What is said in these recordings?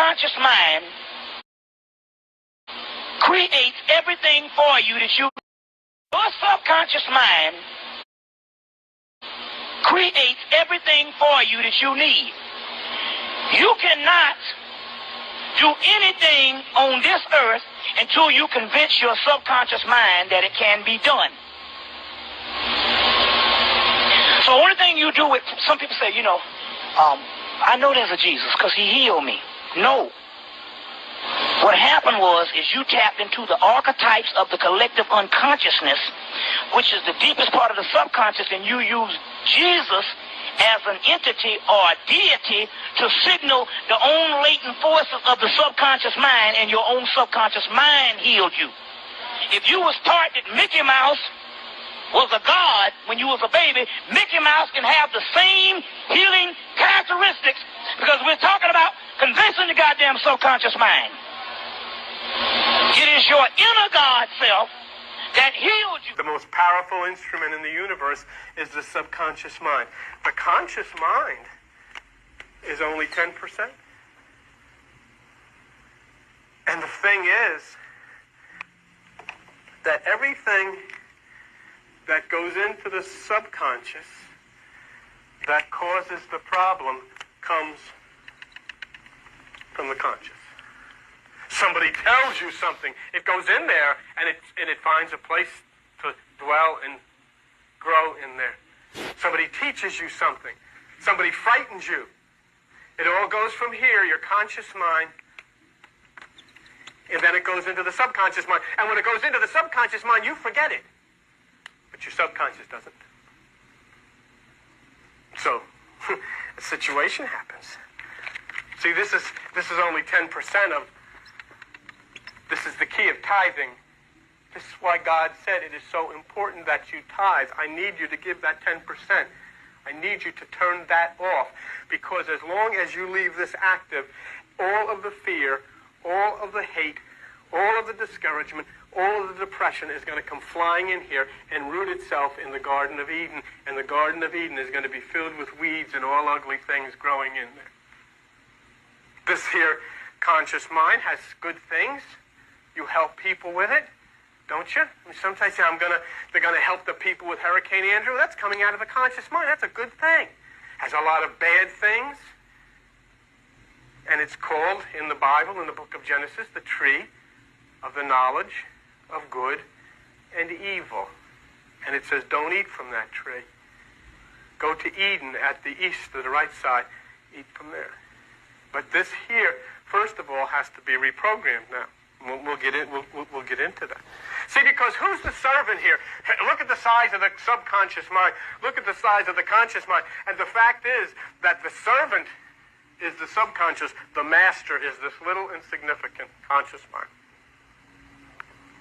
subconscious mind creates everything for you that you... Your subconscious mind creates everything for you that you need. You cannot do anything on this earth until you convince your subconscious mind that it can be done. So the only thing you do with... Some people say, I know there's a Jesus because he healed me. No. What happened is you tapped into the archetypes of the collective unconsciousness, which is the deepest part of the subconscious, and you use Jesus as an entity or a deity to signal the own latent forces of the subconscious mind, and your own subconscious mind healed you. If you was taught that Mickey Mouse was a god when you was a baby, Mickey Mouse can have the same healing characteristics, because we're talking about convincing the goddamn subconscious mind. It is your inner God self that healed you. The most powerful instrument in the universe is the subconscious mind. The conscious mind is only 10%. And the thing is that everything that goes into the subconscious that causes the problem comes from the conscious. Somebody tells you something, it goes in there, and it finds a place to dwell and grow in there. Somebody teaches you something. Somebody frightens you. It all goes from here, your conscious mind, and then it goes into the subconscious mind. And when it goes into the subconscious mind, you forget it. But your subconscious doesn't. So, a situation happens. See, this is only 10% of... This is the key of tithing. This is why God said it is so important that you tithe. I need you to give that 10%. I need you to turn that off. Because as long as you leave this active, all of the fear, all of the hate, all of the discouragement, all of the depression is going to come flying in here and root itself in the Garden of Eden. And the Garden of Eden is going to be filled with weeds and all ugly things growing in there. This here conscious mind has good things. You help people with it, don't you? I mean, sometimes say, they're going to help the people with Hurricane Andrew. That's coming out of the conscious mind. That's a good thing. Has a lot of bad things. And it's called, in the Bible, in the book of Genesis, the tree of the knowledge of good and evil. And it says, don't eat from that tree. Go to Eden at the east, to the right side. Eat from there. But this here, first of all, has to be reprogrammed now. We'll get into that. See, because who's the servant here? Look at the size of the subconscious mind. Look at the size of the conscious mind. And the fact is that the servant is the subconscious. The master is this little insignificant conscious mind.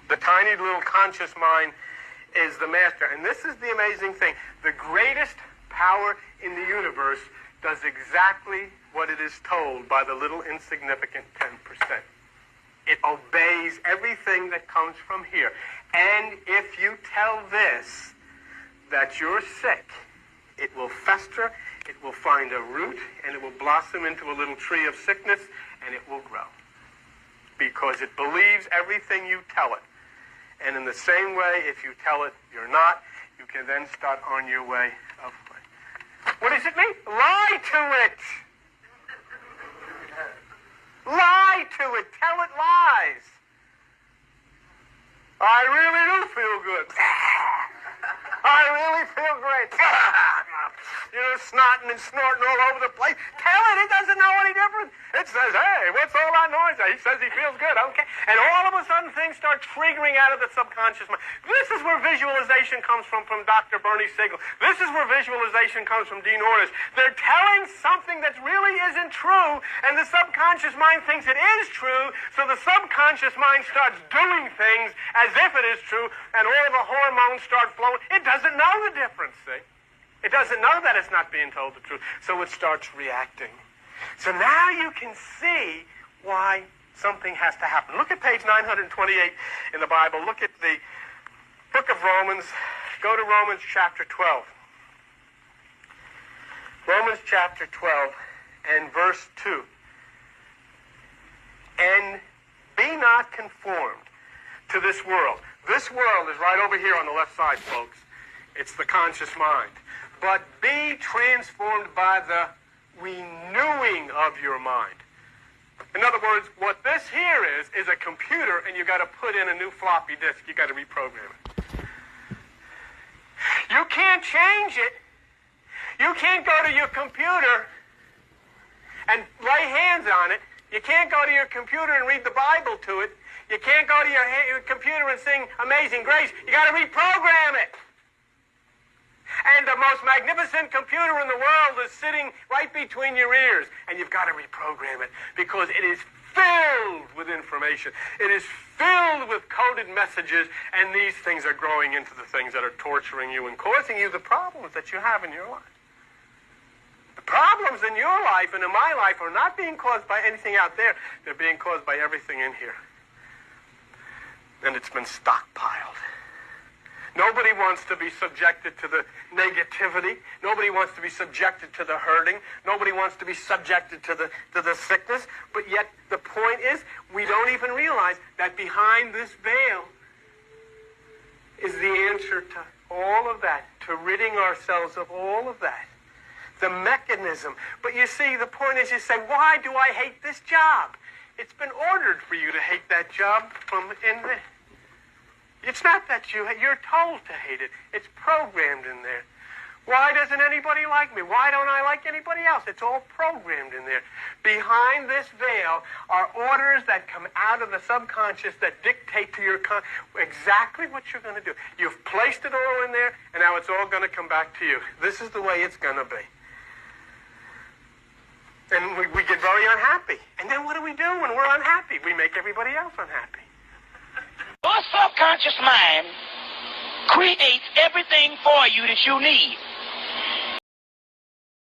The tiny little conscious mind is the master. And this is the amazing thing. The greatest power in the universe does exactly what it is told by the little insignificant 10%. It obeys everything that comes from here. And if you tell this that you're sick, it will fester, it will find a root, and it will blossom into a little tree of sickness, and it will grow. Because it believes everything you tell it. And in the same way, if you tell it you're not, you can then start on your way of life. What does it mean? Lie to it! Lie to it. Tell it lies. I really do feel good. I really feel great. Snotting and snorting all over the place. Tell it doesn't know any different. It says, hey, what's all that noise? He says he feels good. Okay. And all of a sudden things start triggering out of the subconscious mind. This is where visualization comes from Dr. Bernie Siegel. This is where visualization comes from Dean Ornish. They're telling something that really isn't true, and the subconscious mind thinks it is true, so the subconscious mind starts doing things as if it is true, and all the hormones start flowing. It doesn't know the difference, see? It doesn't know that it's not being told the truth, so it starts reacting. So now you can see why something has to happen. Look at page 928 in the Bible. Look at the book of Romans. Go to Romans chapter 12. Romans chapter 12 and verse 2. not conformed to this world. This world is right over here on the left side, folks. It's the conscious mind. But be transformed by the renewing of your mind. In other words, what this here is a computer, and you got to put in a new floppy disk. You got to reprogram it. You can't change it. You can't go to your computer and lay hands on it. You can't go to your computer and read the Bible to it. You can't go to your computer and sing Amazing Grace. You got to reprogram it. And the most magnificent computer in the world is sitting right between your ears. And you've got to reprogram it because it is filled with information. It is filled with coded messages. And these things are growing into the things that are torturing you and causing you the problems that you have in your life. The problems in your life and in my life are not being caused by anything out there. They're being caused by everything in here. And it's been stockpiled. Nobody wants to be subjected to the negativity. Nobody wants to be subjected to the hurting. Nobody wants to be subjected to the sickness. But yet the point is, we don't even realize that behind this veil is the answer to all of that, to ridding ourselves of all of that. The mechanism. But you see, the point is, you say, why do I hate this job? It's been ordered for you to hate that job from in there. It's not that you're told to hate it. It's programmed in there. Why doesn't anybody like me? Why don't I like anybody else? It's all programmed in there. Behind this veil are orders that come out of the subconscious that dictate to your exactly what you're going to do. You've placed it all in there, and now it's all going to come back to you. This is the way it's going to be. And we get very unhappy. And then what do we do when we're unhappy? We make everybody else unhappy. Your subconscious mind creates everything for you that you need.